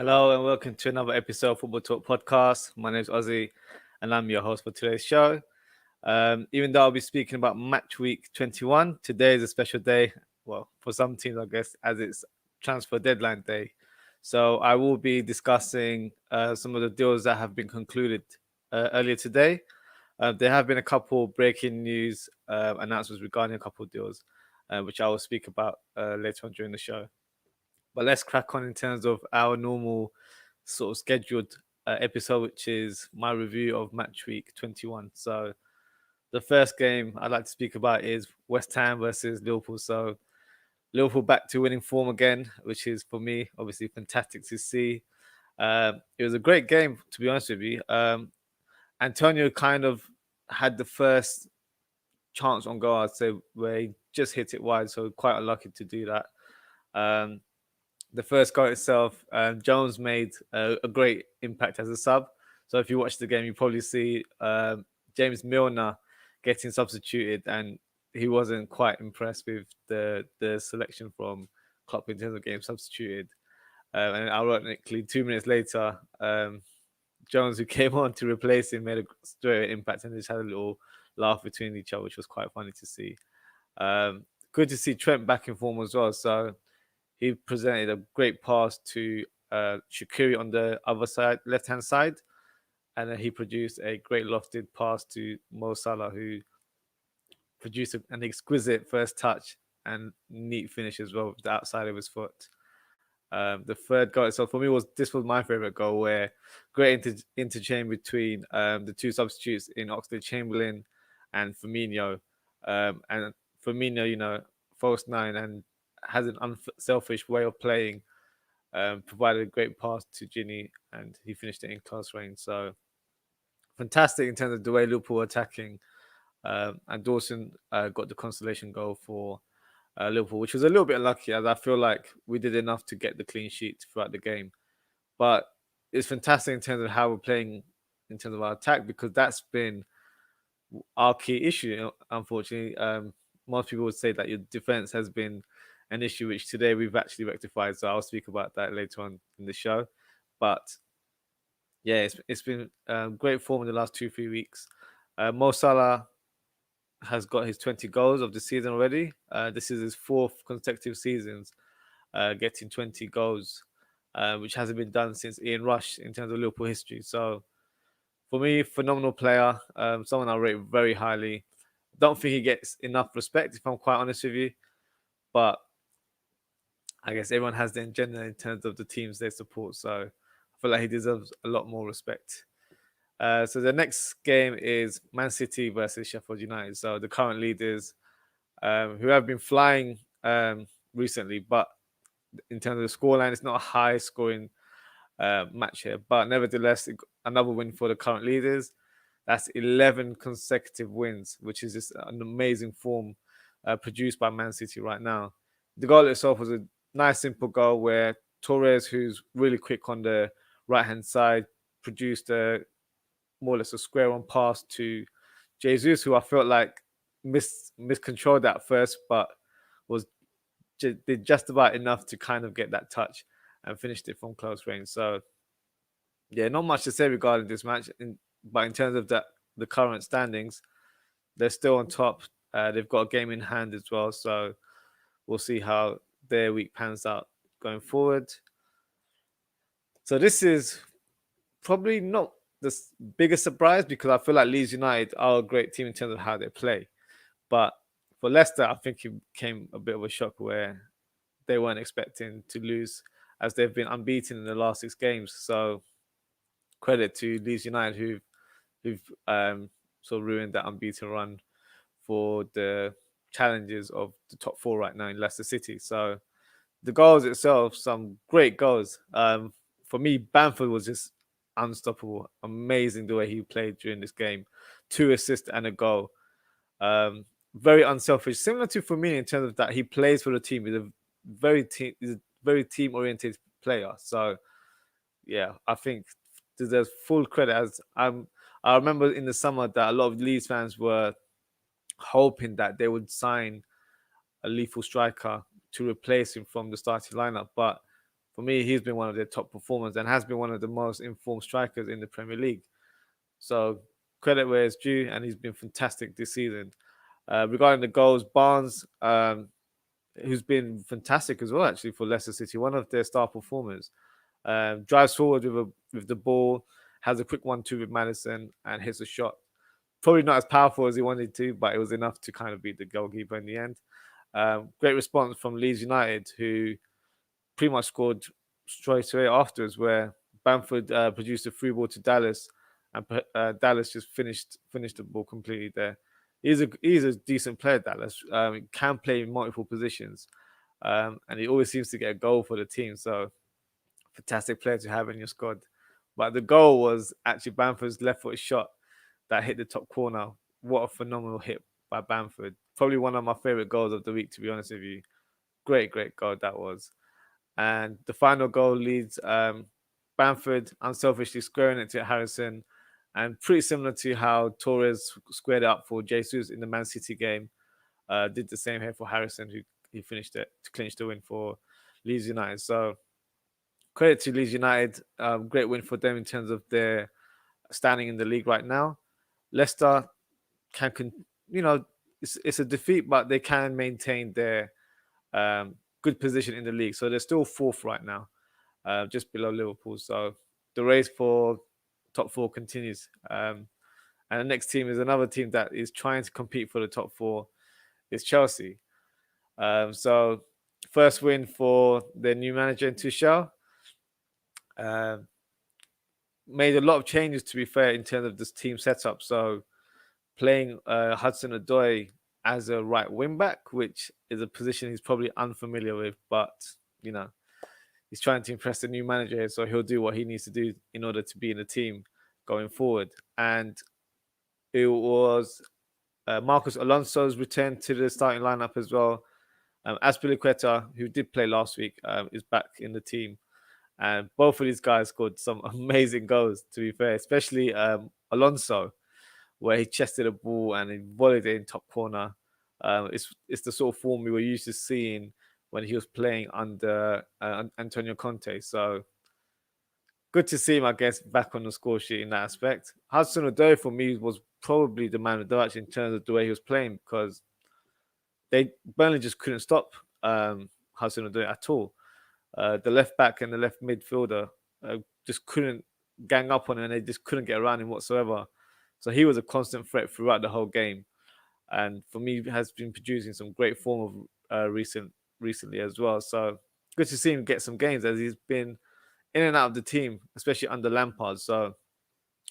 Hello and welcome to another episode of Football Talk Podcast. My name is Ozzie and I'm your host for today's show. Even though I'll be speaking about match week 21, today is a special day. Well, for some teams, I guess, as it's transfer deadline day. So I will be discussing some of the deals that have been concluded earlier today. There have been a couple breaking news announcements regarding a couple of deals, which I will speak about later on during the show. But let's crack on in terms of our normal sort of scheduled episode, which is my review of match week 21. So the first game I'd like to speak about is West Ham versus Liverpool. So Liverpool back to winning form again, which is for me obviously fantastic to see. It was a great game, to be honest with you. Antonio kind of had the first chance on goal, I'd say, where he just hit it wide. So quite unlucky to do that. The first goal itself, Jones made a great impact as a sub. So if you watch the game, you probably see James Milner getting substituted, and he wasn't quite impressed with the selection from Klopp in terms of getting substituted. And ironically, 2 minutes later, Jones, who came on to replace him, made a straight impact, and they just had a little laugh between each other, which was quite funny to see. Good to see Trent back in form as well. So he presented a great pass to Shaqiri on the other side, left-hand side. And then he produced a great lofted pass to Mo Salah, who produced an exquisite first touch and neat finish as well with the outside of his foot. The third goal itself, for me, was my favorite goal, where great interchange between the two substitutes in Oxlade-Chamberlain and Firmino. And Firmino, false nine, and has an unselfish way of playing. Provided a great pass to Ginny, and he finished it in close range. So fantastic in terms of the way Liverpool were attacking. And Dawson got the consolation goal for Liverpool, which was a little bit unlucky, as I feel like we did enough to get the clean sheet throughout the game. But it's fantastic in terms of how we're playing in terms of our attack, because that's been our key issue, unfortunately. Most people would say that your defense has been an issue, which today we've actually rectified. So I'll speak about that later on in the show. But yeah, it's been great form in the last 2-3 weeks. Mo Salah has got his 20 goals of the season already. This is his fourth consecutive seasons getting 20 goals, which hasn't been done since Ian Rush in terms of Liverpool history. So for me, phenomenal player, someone I rate very highly. Don't think he gets enough respect, if I'm quite honest with you. But I guess everyone has their agenda in terms of the teams they support. So I feel like he deserves a lot more respect. So the next game is Man City versus Sheffield United. So the current leaders, who have been flying recently, but in terms of the scoreline, it's not a high scoring match here. But nevertheless, another win for the current leaders. That's 11 consecutive wins, which is just an amazing form produced by Man City right now. The goal itself was a nice, simple goal where Torres, who's really quick on the right-hand side, produced more or less a square on pass to Jesus, who I felt like miscontrolled that first, but did just about enough to kind of get that touch and finished it from close range. So yeah, not much to say regarding this match, but in terms of the current standings, they're still on top. They've got a game in hand as well, so we'll see how their week pans out going forward. So this is probably not the biggest surprise, because I feel like Leeds United are a great team in terms of how they play. But for Leicester, I think it came a bit of a shock where they weren't expecting to lose, as they've been unbeaten in the last 6 games. So credit to Leeds United, who've sort of ruined that unbeaten run for the challenges of the top 4 right now in Leicester City. So the goals itself, some great goals. For me, Bamford was just unstoppable. Amazing the way he played during this game. 2 assists and a goal. Very unselfish, similar to Firmino in terms of that he plays for the team. He's a very team-oriented player. So yeah, I think deserves full credit. As I remember in the summer that a lot of Leeds fans were hoping that they would sign a lethal striker to replace him from the starting lineup, but for me, he's been one of their top performers and has been one of the most informed strikers in the Premier League. So credit where it's due, and he's been fantastic this season. Regarding the goals, Barnes, who's been fantastic as well, actually, for Leicester City, one of their star performers. Drives forward with the ball, has a quick 1-2 with Madison, and hits a shot. Probably not as powerful as he wanted to, but it was enough to kind of beat the goalkeeper in the end. Great response from Leeds United, who pretty much scored straight away afterwards, where Bamford produced a free ball to Dallas, and Dallas just finished the ball completely there. He's a decent player, Dallas. He can play in multiple positions, and he always seems to get a goal for the team. So fantastic player to have in your squad. But the goal was actually Bamford's left-footed shot that hit the top corner. What a phenomenal hit by Bamford. Probably one of my favorite goals of the week, to be honest with you. Great goal that was. And the final goal leads Bamford unselfishly squaring it to Harrison, and pretty similar to how Torres squared it up for Jesus in the Man City game. Did the same here for Harrison, who he finished it to clinch the win for Leeds United. So credit to Leeds United. Great win for them in terms of their standing in the league right now. Leicester it's a defeat, but they can maintain their good position in the league. So they're still fourth right now, just below Liverpool. So the race for top four continues. And the next team is another team that is trying to compete for the top four. It's Chelsea. So first win for their new manager in Tuchel. Made a lot of changes, to be fair, in terms of this team setup. So playing Hudson-Odoi as a right wing back, which is a position he's probably unfamiliar with, but he's trying to impress the new manager here, so he'll do what he needs to do in order to be in the team going forward. And it was Marcos Alonso's return to the starting lineup as well. Azpilicueta, who did play last week, is back in the team. And both of these guys scored some amazing goals, to be fair, especially Alonso, where he chested a ball and he volleyed it in top corner. It's the sort of form we were used to seeing when he was playing under Antonio Conte. So good to see him, I guess, back on the score sheet in that aspect. Hudson-Odoi for me was probably the man of the match in terms of the way he was playing, because Burnley just couldn't stop Hudson-Odoi at all. The left back and the left midfielder just couldn't gang up on him, and they just couldn't get around him whatsoever. So he was a constant threat throughout the whole game, and for me, has been producing some great form of recently as well. So good to see him get some games, as he's been in and out of the team, especially under Lampard. So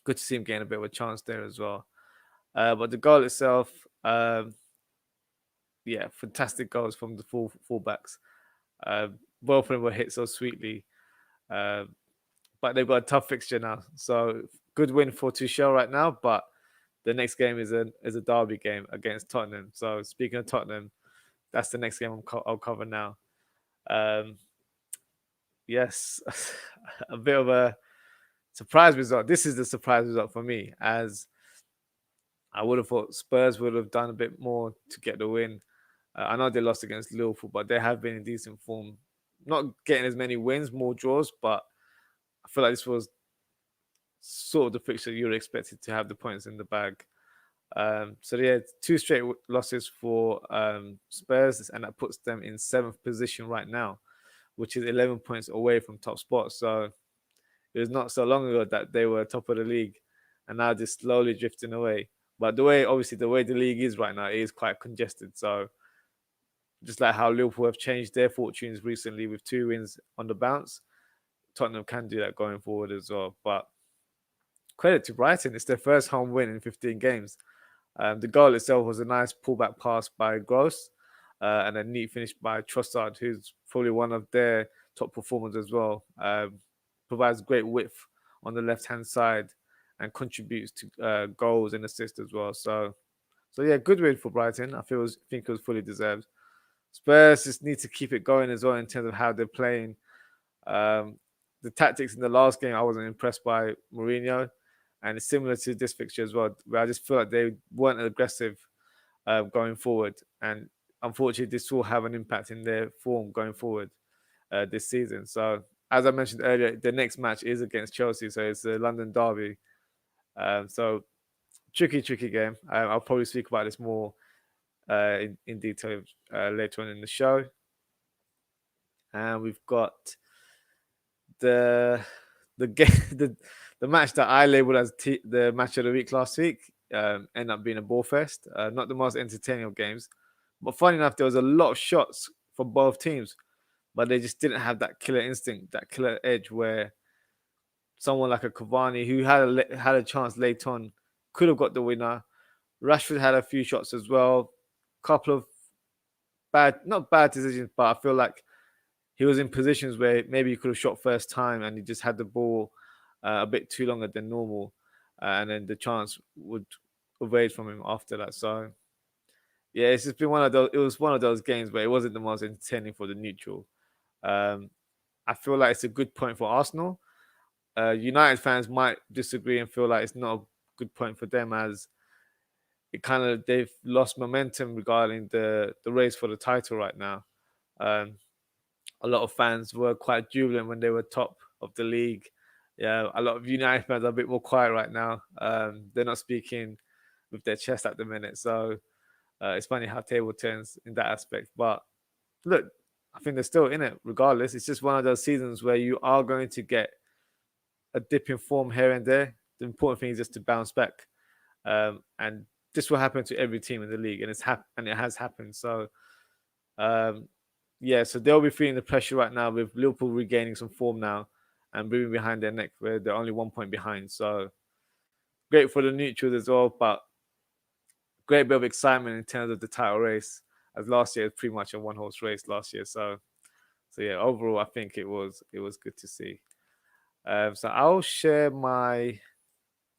good to see him getting a bit of a chance there as well. But the goal itself, fantastic goals from the fullbacks. Both of them were hit so sweetly. But they've got a tough fixture now. So good win for Tuchel right now, but the next game is a derby game against Tottenham. So speaking of Tottenham, that's the next game I'll cover now. Yes, a bit of a surprise result. This is the surprise result for me, as I would have thought Spurs would have done a bit more to get the win. I know they lost against Liverpool, but they have been in decent form. Not getting as many wins, more draws, but I feel like this was sort of the fixture you were expected to have the points in the bag. So yeah, 2 straight losses for Spurs, and that puts them in 7th position right now, which is 11 points away from top spot. So it was not so long ago that they were top of the league, and now they're slowly drifting away. But the way the league is right now, it is quite congested. So just like how Liverpool have changed their fortunes recently with 2 wins on the bounce, Tottenham can do that going forward as well. But credit to Brighton, it's their first home win in 15 games. The goal itself was a nice pullback pass by Gross, and a neat finish by Trossard, who's probably one of their top performers as well. Provides great width on the left-hand side and contributes to goals and assists as well. So yeah, good win for Brighton. I think it was fully deserved. Spurs just need to keep it going as well in terms of how they're playing. The tactics in the last game, I wasn't impressed by Mourinho, and it's similar to this fixture as well, where I just feel like they weren't aggressive going forward, and unfortunately, this will have an impact in their form going forward this season. So as I mentioned earlier, the next match is against Chelsea, so it's the London derby. So tricky game. I'll probably speak about this more in detail later on in the show. And we've got the game, the match that I labeled as the match of the week last week. Ended up being a ball fest. Not the most entertaining of games, but funny enough, there was a lot of shots for both teams, but they just didn't have that killer instinct, that killer edge where someone like a Cavani, who had a chance late on, could have got the winner. Rashford had a few shots as well. Couple of not bad decisions, but I feel like he was in positions where maybe he could have shot first time and he just had the ball a bit too longer than normal. And then the chance would evade from him after that. So, yeah, it's just been one of those. It was one of those games where it wasn't the most entertaining for the neutral. I feel like it's a good point for Arsenal. United fans might disagree and feel like it's not a good point for them, as they've lost momentum regarding the race for the title right now. A lot of fans were quite jubilant when they were top of the league. Yeah, a lot of United fans are a bit more quiet right now. They're not speaking with their chest at the minute. So it's funny how table turns in that aspect. But look, I think they're still in it regardless. It's just one of those seasons where you are going to get a dip in form here and there. The important thing is just to bounce back. And this will happen to every team in the league, and it has happened. So, so they'll be feeling the pressure right now with Liverpool regaining some form now and breathing behind their neck, where they're only 1 point behind. So great for the neutrals as well, but great bit of excitement in terms of the title race, as last year was pretty much a one-horse race last year. So yeah, overall, I think it was good to see. So I'll share my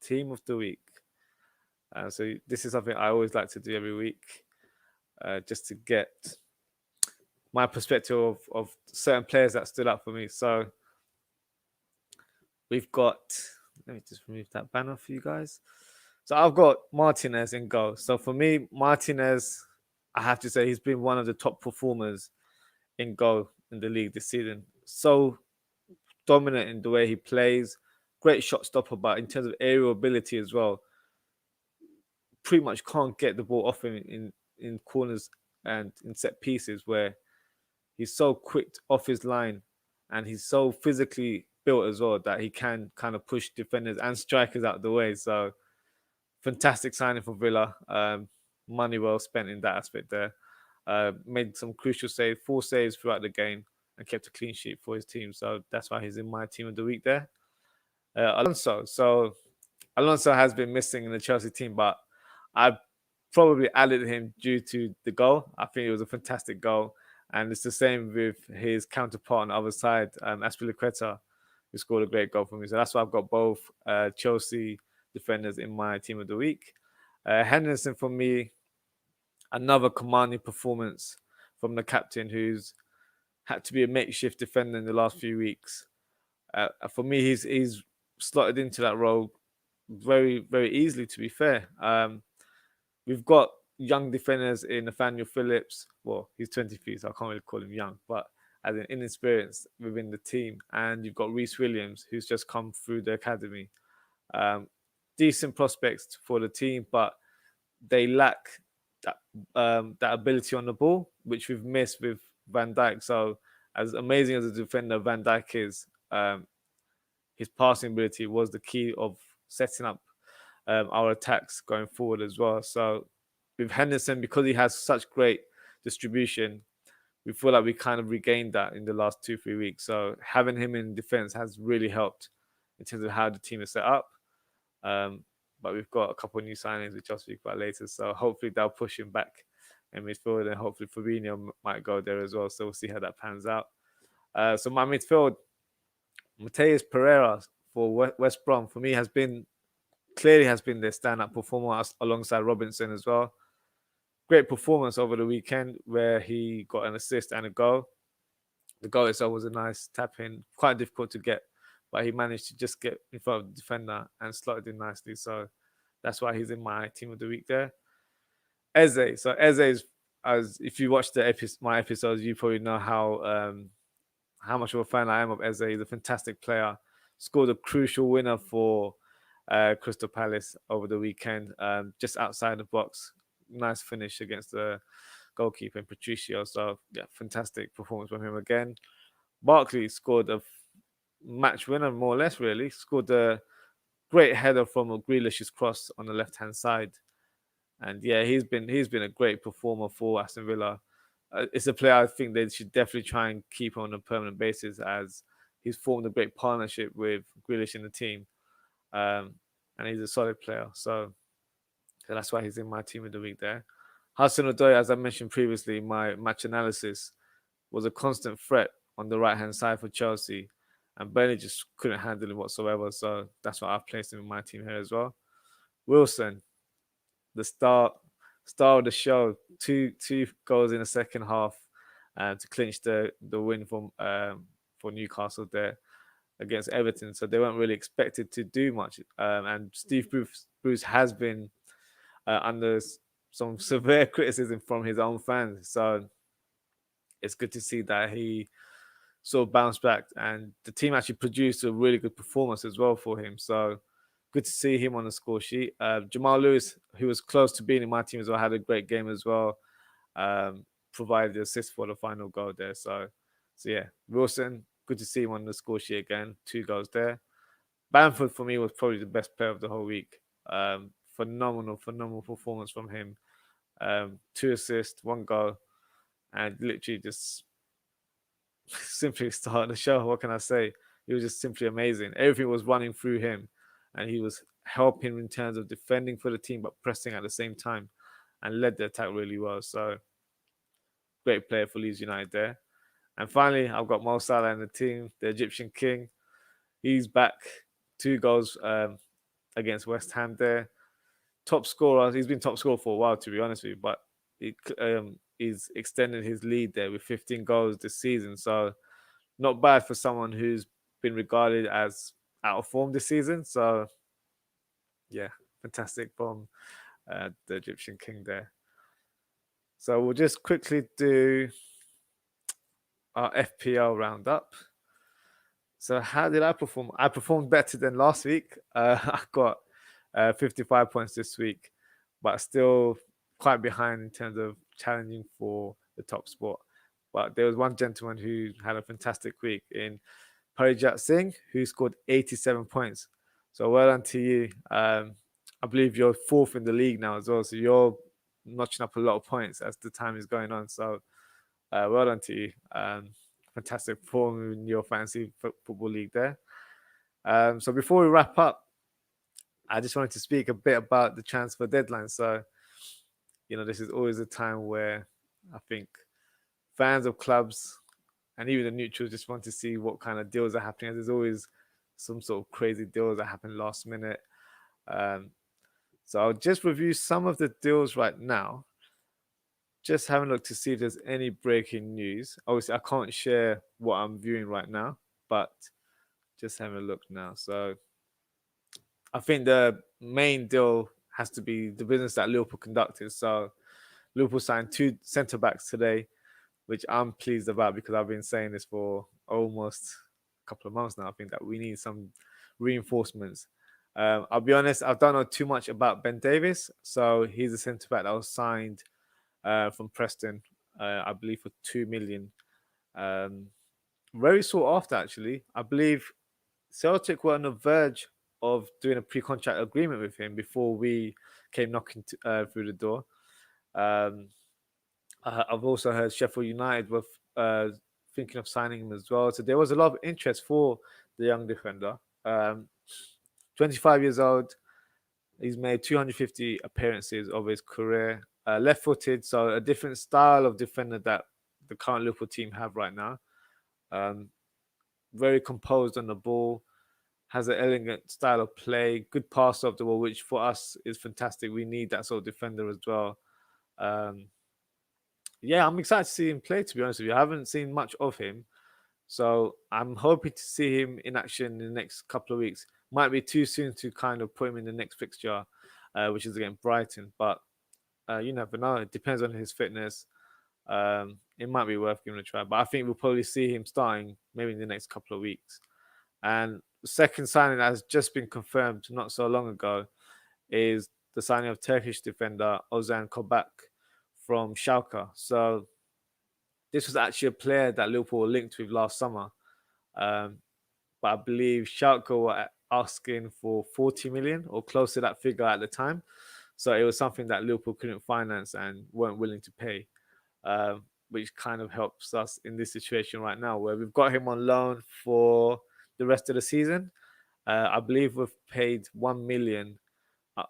team of the week. So this is something I always like to do every week, just to get my perspective of certain players that stood out for me. So we've got, let me just remove that banner for you guys. So I've got Martinez in goal. So for me, Martinez, I have to say, he's been one of the top performers in goal in the league this season. So dominant in the way he plays, great shot stopper, but in terms of aerial ability as well, pretty much can't get the ball off him in corners and in set pieces, where he's so quick off his line and he's so physically built as well that he can kind of push defenders and strikers out of the way. So fantastic signing for Villa. Money well spent in that aspect there. Made some crucial saves, 4 saves throughout the game, and kept a clean sheet for his team. So that's why he's in my team of the week there. Alonso. So Alonso has been missing in the Chelsea team, but I probably added him due to the goal. I think it was a fantastic goal. And it's the same with his counterpart on the other side, Azpilicueta, who scored a great goal for me. So that's why I've got both Chelsea defenders in my team of the week. Henderson, for me, another commanding performance from the captain, who's had to be a makeshift defender in the last few weeks. For me, he's slotted into that role very, very easily, to be fair. We've got young defenders in Nathaniel Phillips. Well, he's 23, so I can't really call him young, but as an inexperienced within the team. And you've got Reece Williams, who's just come through the academy. Decent prospects for the team, but they lack that ability on the ball, which we've missed with Van Dijk. So as amazing as a defender Van Dijk is, his passing ability was the key of setting up our attacks going forward as well. So with Henderson, because he has such great distribution, we feel like we kind of regained that in the last 2-3 weeks. So having him in defense has really helped in terms of how the team is set up. But we've got a couple of new signings, which I'll speak about later. So hopefully they'll push him back in midfield, and hopefully Fabinho might go there as well. So we'll see how that pans out. So my midfield, Mateus Pereira for West Brom, for me, has been their stand-up performer alongside Robinson as well. Great performance over the weekend where he got an assist and a goal. The goal itself was a nice tap-in, quite difficult to get, but he managed to just get in front of the defender and slotted in nicely. So that's why he's in my team of the week there. Eze. So Eze is, as if you watch my episodes, you probably know how how much of a fan I am of Eze. He's a fantastic player. Scored a crucial winner for Crystal Palace over the weekend, just outside the box. Nice finish against the goalkeeper and Patricio. So yeah, fantastic performance from him again. Barkley scored a match winner, more or less. Really scored a great header from a Grealish's cross on the left hand side. And yeah, he's been a great performer for Aston Villa. It's a player I think they should definitely try and keep on a permanent basis, as he's formed a great partnership with Grealish in the team, um, and he's a solid player. So that's why he's in my team of the week there. Hudson-Odoi, as I mentioned previously, my match analysis was a constant threat on the right hand side for Chelsea, and Burnley just couldn't handle him whatsoever. So that's why I've placed him in my team here as well. Wilson, the star of the show. Two goals in the second half to clinch the win for Newcastle there against Everton. So they weren't really expected to do much. And Steve Bruce has been under some severe criticism from his own fans. So it's good to see that he sort of bounced back, and the team actually produced a really good performance as well for him. So good to see him on the score sheet. Jamal Lewis, who was close to being in my team as well, had a great game as well. Provided the assist for the final goal there. So yeah, Wilson, good to see him on the score sheet again. 2 goals there. Bamford for me was probably the best player of the whole week. Phenomenal performance from him. 2 assists, 1 goal, and literally just simply starting the show. What can I say? He was just simply amazing. Everything was running through him, and he was helping in terms of defending for the team, but pressing at the same time, and led the attack really well. So great player for Leeds United there. And finally, I've got Mo Salah in the team, the Egyptian king. He's back, 2 goals against West Ham there. Top scorer. He's been top scorer for a while, to be honest with you, but he's extended his lead there with 15 goals this season. So not bad for someone who's been regarded as out of form this season. So yeah, fantastic from the Egyptian king there. So we'll just quickly do our FPL roundup. So how did I perform? I performed better than last week. I got 55 points this week, but still quite behind in terms of challenging for the top spot. But there was one gentleman who had a fantastic week in Parijat Singh, who scored 87 points. So well done to you. I believe you're 4th in the league now as well. So you're notching up a lot of points as the time is going on. So well done to you. Fantastic performance in your fantasy football league there. So before we wrap up, I just wanted to speak a bit about the transfer deadline. So, this is always a time where I think fans of clubs and even the neutrals just want to see what kind of deals are happening. There's always some sort of crazy deals that happen last minute. So I'll just review some of the deals right now. Just having a look to see if there's any breaking news. Obviously, I can't share what I'm viewing right now, but just having a look now. So I think the main deal has to be the business that Liverpool conducted. So Liverpool signed 2 centre-backs today, which I'm pleased about because I've been saying this for almost a couple of months now. I think that we need some reinforcements. I'll be honest, I don't know too much about Ben Davies. So he's a centre-back that was signed from Preston, I believe for 2 million. Very sought after, actually. I believe Celtic were on the verge of doing a pre-contract agreement with him before we came knocking through the door. I've also heard Sheffield United were thinking of signing him as well. So there was a lot of interest for the young defender. 25 years old. He's made 250 appearances of his career. Left-footed, so a different style of defender that the current Liverpool team have right now. Very composed on the ball, has an elegant style of play, good pass off the ball, which for us is fantastic. We need that sort of defender as well. Yeah, I'm excited to see him play, to be honest with you. I haven't seen much of him, so I'm hoping to see him in action in the next couple of weeks. Might be too soon to kind of put him in the next fixture, which is against Brighton, but you never know. It depends on his fitness. In it might be worth giving a try. But I think we'll probably see him starting maybe in the next couple of weeks. And the second signing that has just been confirmed not so long ago is the signing of Turkish defender Ozan Kabak from Schalke. So this was actually a player that Liverpool were linked with last summer. Um, but I believe Schalke were asking for 40 million or close to that figure at the time. So it was something that Liverpool couldn't finance and weren't willing to pay, which kind of helps us in this situation right now where we've got him on loan for the rest of the season. I believe we've paid 1 million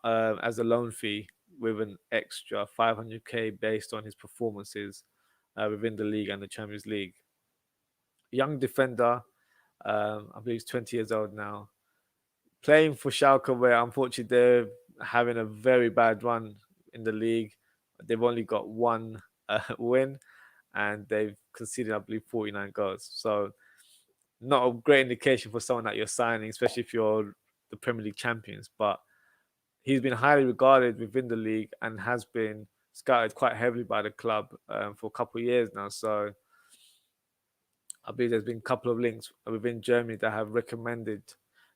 as a loan fee with an extra 500k based on his performances within the league and the Champions League. Young defender, I believe he's 20 years old now, playing for Schalke, where unfortunately they're having a very bad run in the league. They've only got one win, and they've conceded, I believe, 49 goals. So not a great indication for someone that you're signing, especially if you're the Premier League champions. But he's been highly regarded within the league and has been scouted quite heavily by the club for a couple of years now. So I believe there's been a couple of links within Germany that have recommended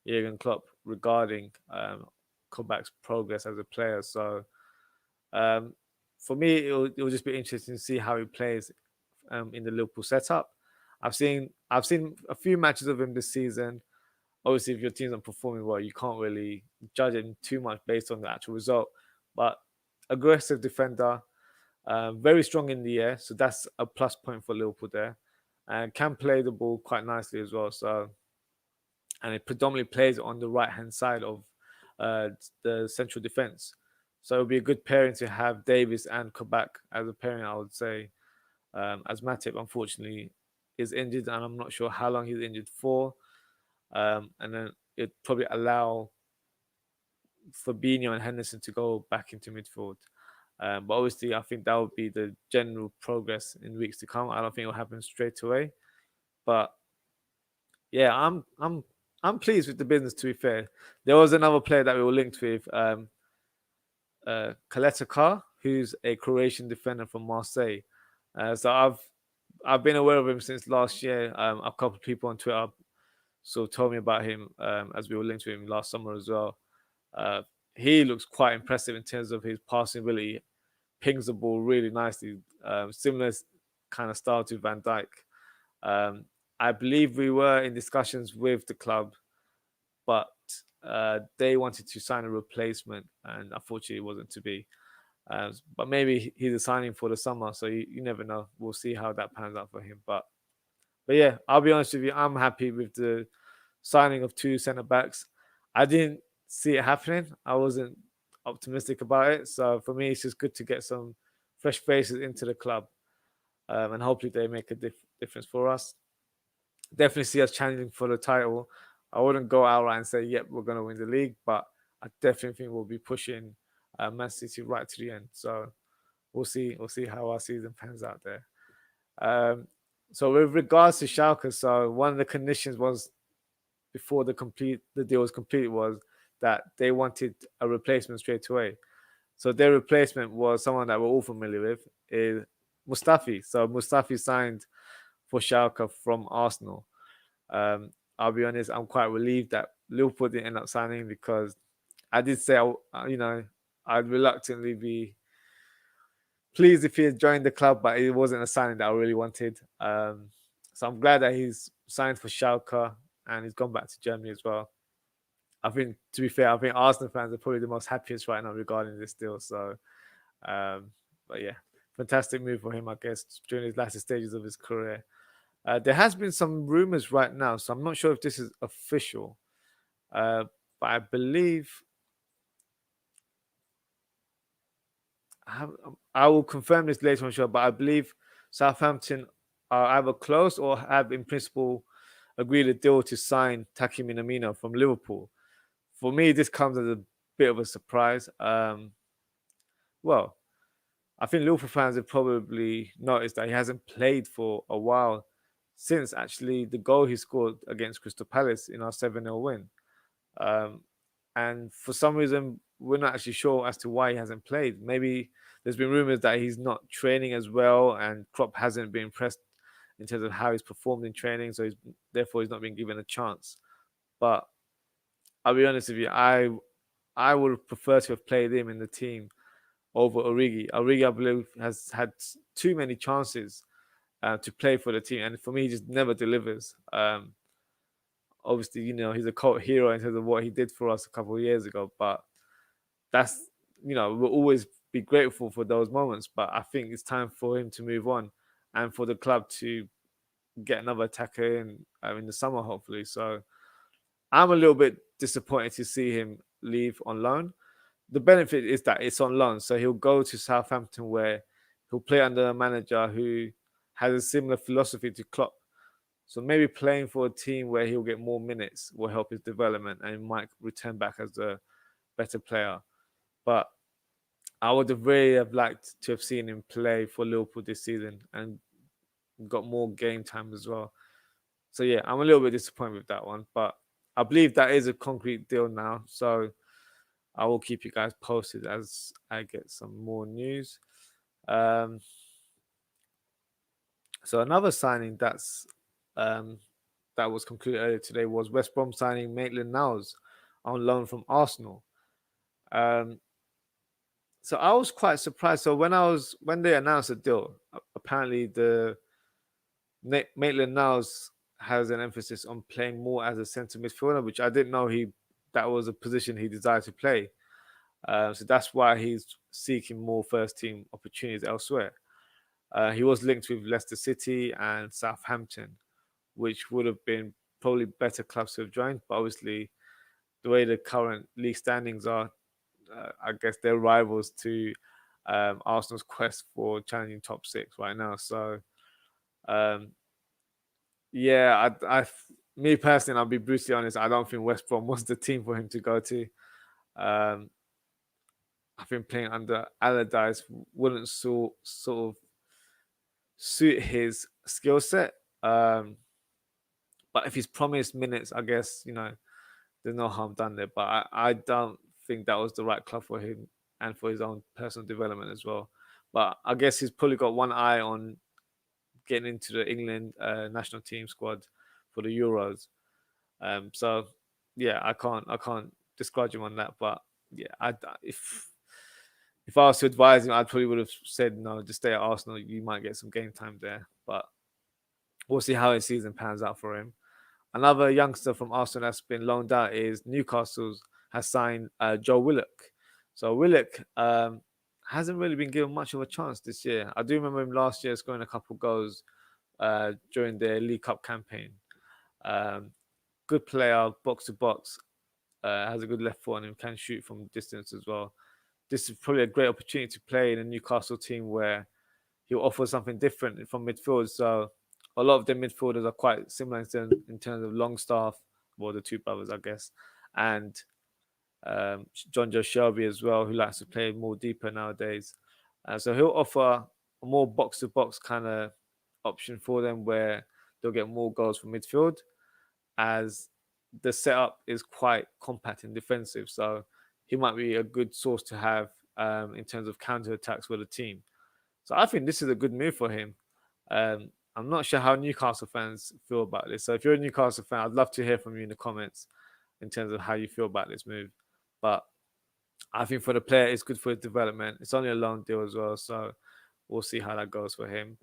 Jurgen Klopp regarding Kabak's progress as a player. So for me, it'll just be interesting to see how he plays in the Liverpool setup. I've seen a few matches of him this season. Obviously, if your team's not performing well, you can't really judge him too much based on the actual result. But aggressive defender, very strong in the air, so that's a plus point for Liverpool there, and can play the ball quite nicely as well. So, and it predominantly plays on the right hand side of the central defense. So it would be a good pairing to have Davis and Kabak as a pairing, I would say. As Matip, unfortunately, is injured, and I'm not sure how long he's injured for. And then it'd probably allow Fabinho and Henderson to go back into midfield. But obviously, I think that would be the general progress in weeks to come. I don't think it'll happen straight away. But yeah, I'm pleased with the business. To be fair, there was another player that we were linked with, Kaleta, who's a Croatian defender from Marseille. So I've been aware of him since last year. A couple of people on Twitter told me about him as we were linked to him last summer as well. He looks quite impressive in terms of his passing ability. Pings the ball really nicely. Similar kind of style to Van Dijk. I believe we were in discussions with the club, but they wanted to sign a replacement, and unfortunately, it wasn't to be. But maybe he's a signing for the summer, so you never know. We'll see how that pans out for him. But yeah, I'll be honest with you, I'm happy with the signing of two centre backs. I didn't see it happening. I wasn't optimistic about it. So for me, it's just good to get some fresh faces into the club, and hopefully they make a difference for us. Definitely see us challenging for the title. I wouldn't go outright and say, "Yep, we're going to win the league," but I definitely think we'll be pushing Man City right to the end. So we'll see. We'll see how our season pans out there. So with regards to Schalke, so one of the conditions was before the deal was complete was that they wanted a replacement straight away. So their replacement was someone that we're all familiar with, is Mustafi. So Mustafi signed for Schalke from Arsenal. I'll be honest, I'm quite relieved that Liverpool didn't end up signing, because I did say, I'd reluctantly be pleased if he had joined the club, but it wasn't a signing that I really wanted. So I'm glad that he's signed for Schalke and he's gone back to Germany as well. I think, to be fair, I think Arsenal fans are probably the most happiest right now regarding this deal. So, but yeah, fantastic move for him, I guess, during his latter stages of his career. There has been some rumors right now, so I'm not sure if this is official, but I believe I will confirm this later on show, but I believe Southampton are either close or have in principle agreed a deal to sign Taki Minamino from Liverpool. For me, this comes as a bit of a surprise. Well, I think Liverpool fans have probably noticed that he hasn't played for a while, since actually the goal he scored against Crystal Palace in our 7-0 win. And for some reason, we're not actually sure as to why he hasn't played. Maybe there's been rumours that he's not training as well, and Klopp hasn't been impressed in terms of how he's performed in training, so therefore he's not been given a chance. But I'll be honest with you, I would prefer to have played him in the team over Origi. Origi, I believe, has had too many chances to play for the team, and for me, he just never delivers. Obviously, he's a cult hero in terms of what he did for us a couple of years ago, but that's we'll always be grateful for those moments. But I think it's time for him to move on, and for the club to get another attacker in the summer, hopefully. So I'm a little bit disappointed to see him leave on loan. The benefit is that it's on loan, so he'll go to Southampton where he'll play under a manager who has a similar philosophy to Klopp. So maybe playing for a team where he'll get more minutes will help his development and he might return back as a better player. But I would have really have liked to have seen him play for Liverpool this season and got more game time as well. So yeah, I'm a little bit disappointed with that one, but I believe that is a concrete deal now. So I will keep you guys posted as I get some more news. So another signing that was concluded earlier today was West Brom signing Maitland-Niles on loan from Arsenal. So I was quite surprised. So when they announced the deal, apparently the Maitland-Niles has an emphasis on playing more as a centre midfielder, which I didn't know that was a position he desired to play. So that's why he's seeking more first team opportunities elsewhere. He was linked with Leicester City and Southampton, which would have been probably better clubs to have joined. But obviously, the way the current league standings are, I guess they're rivals to Arsenal's quest for challenging top six right now. So, yeah, me personally, I'll be brutally honest, I don't think West Brom was the team for him to go to. I think playing under Allardyce wouldn't sort of suit his skill set. But if he's promised minutes, I guess, there's no harm done there. But I don't think that was the right club for him and for his own personal development as well. But I guess he's probably got one eye on getting into the England national team squad for the Euros. So yeah, I can't discourage him on that. But yeah, if I was to advise him, I probably would have said no, just stay at Arsenal. You might get some game time there, but we'll see how his season pans out for him. Another youngster from Arsenal that's been loaned out is Newcastle's has signed Joe Willock. So Willock hasn't really been given much of a chance this year. I do remember him last year scoring a couple of goals during their League Cup campaign. Good player, box to box, has a good left foot on him, can shoot from distance as well. This is probably a great opportunity to play in a Newcastle team where he'll offer something different from midfield. So a lot of their midfielders are quite similar in terms of Longstaff, well, the two brothers, I guess, and John Joe Shelby as well, who likes to play more deeper nowadays. So he'll offer a more box-to-box kind of option for them where they'll get more goals from midfield as the setup is quite compact and defensive. So he might be a good source to have in terms of counter-attacks for the team. So I think this is a good move for him. I'm not sure how Newcastle fans feel about this. So if you're a Newcastle fan, I'd love to hear from you in the comments in terms of how you feel about this move. But I think for the player, it's good for his development. It's only a loan deal as well. So we'll see how that goes for him.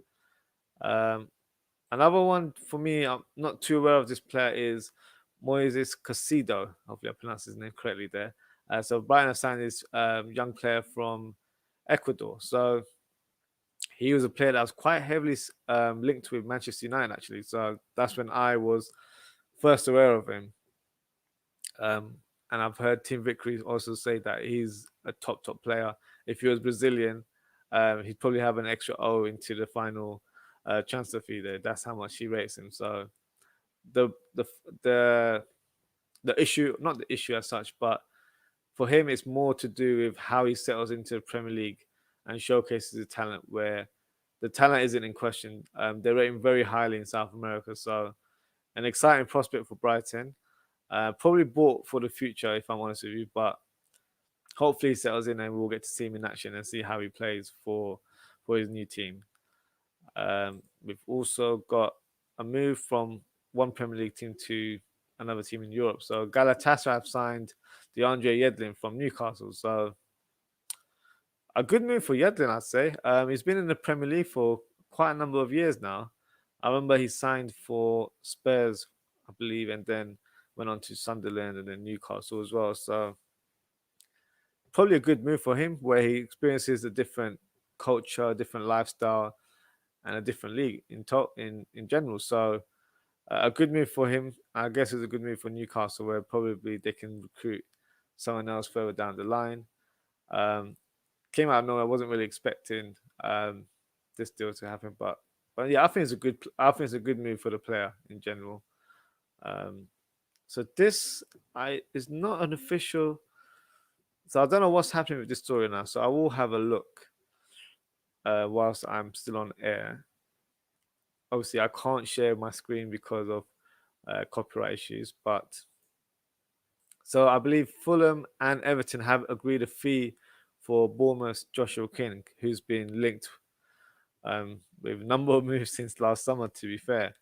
Another one for me, I'm not too aware of this player, is Moises Caicedo. Hopefully I pronounced his name correctly there. So Brighton have signed this young player from Ecuador. So he was a player that was quite heavily linked with Manchester United, actually. So that's when I was first aware of him. And I've heard Tim Vickery also say that he's a top player. If he was Brazilian, he'd probably have an extra O into the final transfer fee there. That's how much he rates him. So the issue, not the issue as such, but for him, it's more to do with how he settles into the Premier League and showcases his talent, where the talent isn't in question. They rate him very highly in South America. So an exciting prospect for Brighton. Probably bought for the future, if I'm honest with you. But hopefully he settles in and we'll get to see him in action and see how he plays for his new team. We've also got a move from one Premier League team to another team in Europe. So Galatasaray have signed DeAndre Yedlin from Newcastle. So a good move for Yedlin, I'd say. He's been in the Premier League for quite a number of years now. I remember he signed for Spurs, I believe, and then went on to Sunderland and then Newcastle as well. So probably a good move for him, where he experiences a different culture, a different lifestyle, and a different league in general. So a good move for him. I guess it's a good move for Newcastle, where probably they can recruit someone else further down the line. Um, Came out of nowhere. I wasn't really expecting this deal to happen, but yeah, I think it's a good move for the player in general. Um, so this I is not an official. So I don't know what's happening with this story now. So I will have a look whilst I'm still on air. Obviously, I can't share my screen because of copyright issues, but so I believe Fulham and Everton have agreed a fee for Bournemouth's Joshua King, who's been linked with a number of moves since last summer. To be fair,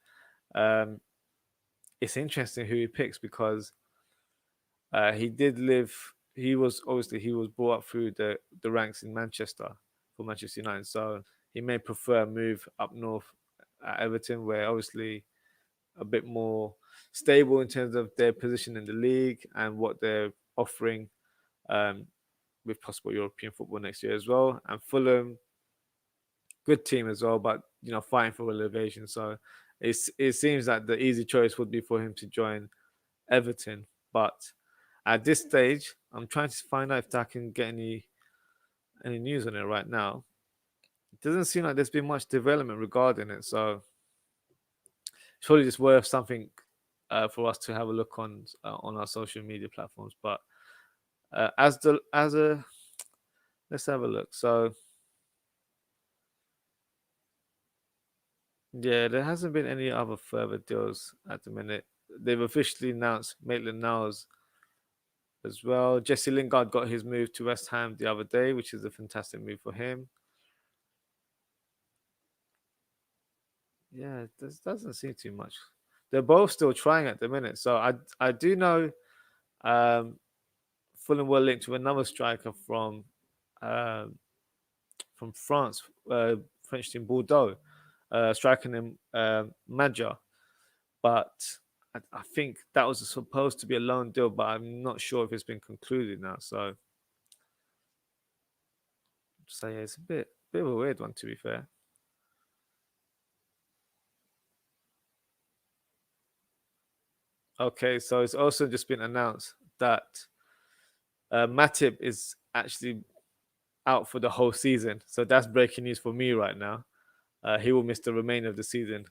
um, it's interesting who he picks because he did live. He was brought up through the ranks in Manchester for Manchester United, so he may prefer a move up north at Everton, where obviously a bit more stable in terms of their position in the league and what they're offering um, with possible European football next year as well. And Fulham, good team as well, but fighting for relegation. So it seems like the easy choice would be for him to join Everton. But at this stage, I'm trying to find out if I can get any news on it right now. It doesn't seem like there's been much development regarding it. So surely it's worth something for us to have a look on our social media platforms. But as a let's have a look. So yeah, there hasn't been any other further deals at the minute. They've officially announced Maitland-Niles as well. Jesse Lingard got his move to West Ham the other day, which is a fantastic move for him. Yeah, this doesn't seem too much. They're both still trying at the minute. So I do know um, Fulham were linked to another striker um, from France, French team Bordeaux, striker named Major. But I think that was supposed to be a loan deal, but I'm not sure if it's been concluded now. So yeah, it's a bit of a weird one to be fair. Okay, so it's also just been announced that Matip is actually out for the whole season. So that's breaking news for me right now. He will miss the remainder of the season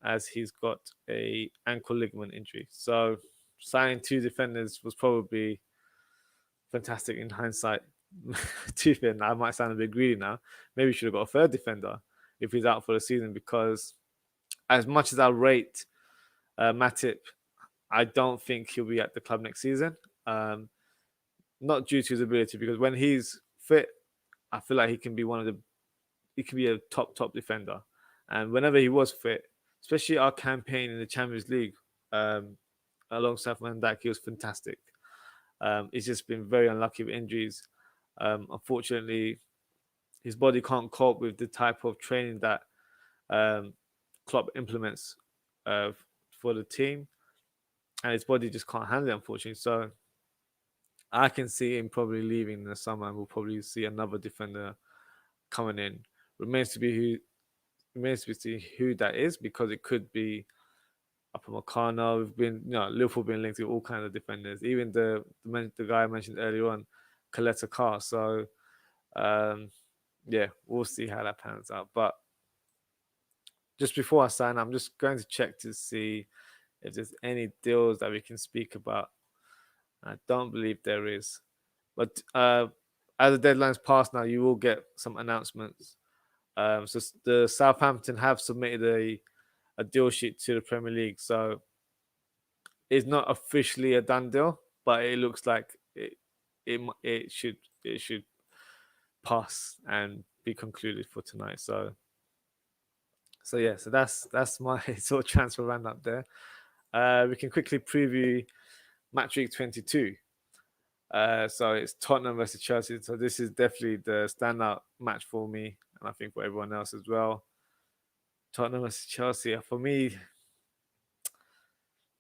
as he's got a ankle ligament injury. So signing two defenders was probably fantastic in hindsight. Too thin. I might sound a bit greedy now. Maybe we should have got a third defender if he's out for the season because as much as I rate Matip, I don't think he'll be at the club next season. Not due to his ability, because when he's fit, I feel like he can be a top defender. And whenever he was fit, especially our campaign in the Champions League alongside Van Dijk, he was fantastic. He's just been very unlucky with injuries. Unfortunately, his body can't cope with the type of training that um, Klopp implements uh, for the team, and his body just can't handle it, unfortunately. So I can see him probably leaving in the summer, and we'll probably see another defender coming in. Remains to be who remains to be seen who that is because it could be Upamecano. We've been, Liverpool been linked to all kinds of defenders, even the guy I mentioned earlier on, Coletta Carr. So um, yeah, we'll see how that pans out. But just before I sign, I'm just going to check to see if there's any deals that we can speak about. I don't believe there is, but as the deadline's passed now, you will get some announcements. So the Southampton have submitted a deal sheet to the Premier League, so it's not officially a done deal, but it looks like it should pass and be concluded for tonight. So yeah, so that's my sort of transfer roundup there. We can quickly preview match week 22. So it's Tottenham versus Chelsea. So this is definitely the standout match for me, and I think for everyone else as well. Tottenham versus Chelsea. For me,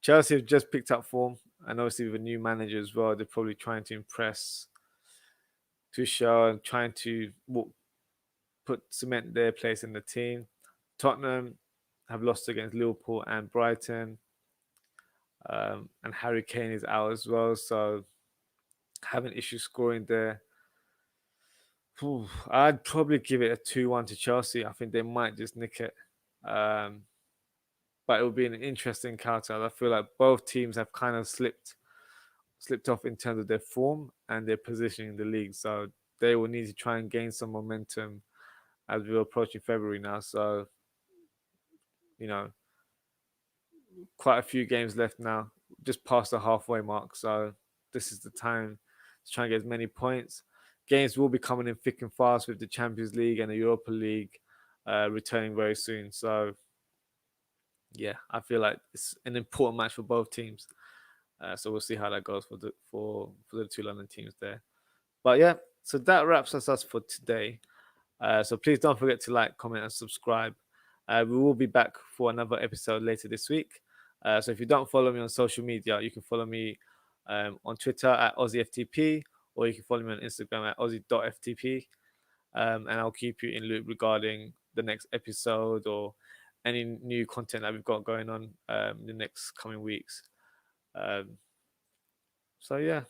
Chelsea have just picked up form, and obviously with a new manager as well, they're probably trying to impress Tuchel and trying to cement their place in the team. Tottenham have lost against Liverpool and Brighton, and Harry Kane is out as well, so having issues scoring there. I'd probably give it a 2-1 to Chelsea. I think they might just nick it. But it will be an interesting encounter. I feel like both teams have kind of slipped off in terms of their form and their positioning in the league. So they will need to try and gain some momentum as we're approaching February now. So, quite a few games left now, just past the halfway mark. So this is the time to try and get as many points. Games will be coming in thick and fast with the Champions League and the Europa League returning very soon. So yeah, I feel like it's an important match for both teams. So we'll see how that goes for the two London teams there. But yeah, so that wraps us up for today. So please don't forget to like, comment, and subscribe. We will be back for another episode later this week. So if you don't follow me on social media, you can follow me on Twitter at OzzieFTP, or you can follow me on Instagram at Ozzie.ftp. And I'll keep you in loop regarding the next episode or any new content that we've got going on in the next coming weeks. So yeah,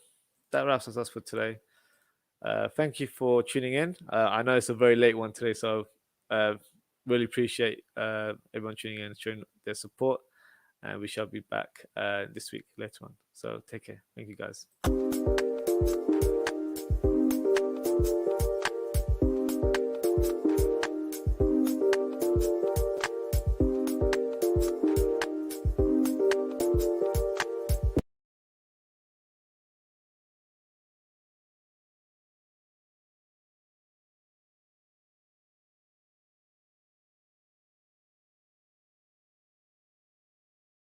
that wraps us up for today. Thank you for tuning in. I know it's a very late one today, so really appreciate everyone tuning in and showing their support. And we shall be back this week later on. So take care. Thank you, guys.